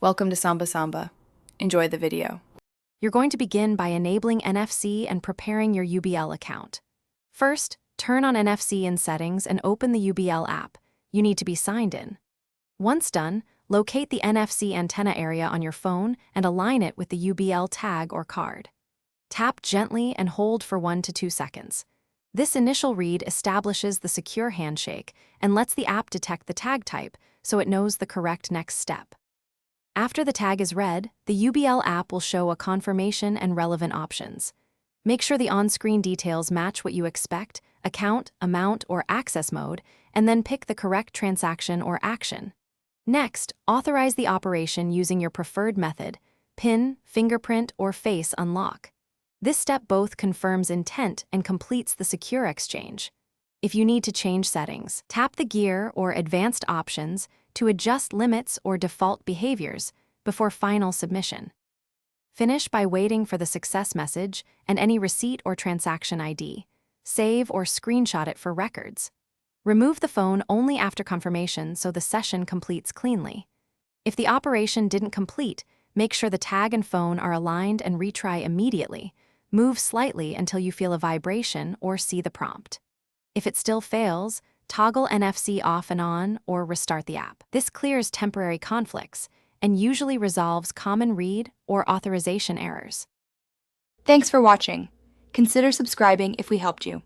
Welcome to Samba Samba. Enjoy the video. You're going to begin by enabling NFC and preparing your UBL account. First, turn on NFC in Settings and open the UBL app. You need to be signed in. Once done, locate the NFC antenna area on your phone and align it with the UBL tag or card. Tap gently and hold for 1 to 2 seconds. This initial read establishes the secure handshake and lets the app detect the tag type so it knows the correct next step. After the tag is read, the UBL app will show a confirmation and relevant options. Make sure the on-screen details match what you expect, account, amount, or access mode, and then pick the correct transaction or action. Next, authorize the operation using your preferred method, PIN, fingerprint, or face unlock. This step both confirms intent and completes the secure exchange. If you need to change settings, tap the gear or advanced options to adjust limits or default behaviors before final submission. Finish by waiting for the success message and any receipt or transaction ID. Save or screenshot it for records. Remove the phone only after confirmation so the session completes cleanly. If the operation didn't complete, make sure the tag and phone are aligned and retry immediately. Move slightly until you feel a vibration or see the prompt. If it still fails, toggle NFC off and on or restart the app. This clears temporary conflicts and usually resolves common read or authorization errors. Thanks for watching. Consider subscribing if we helped you.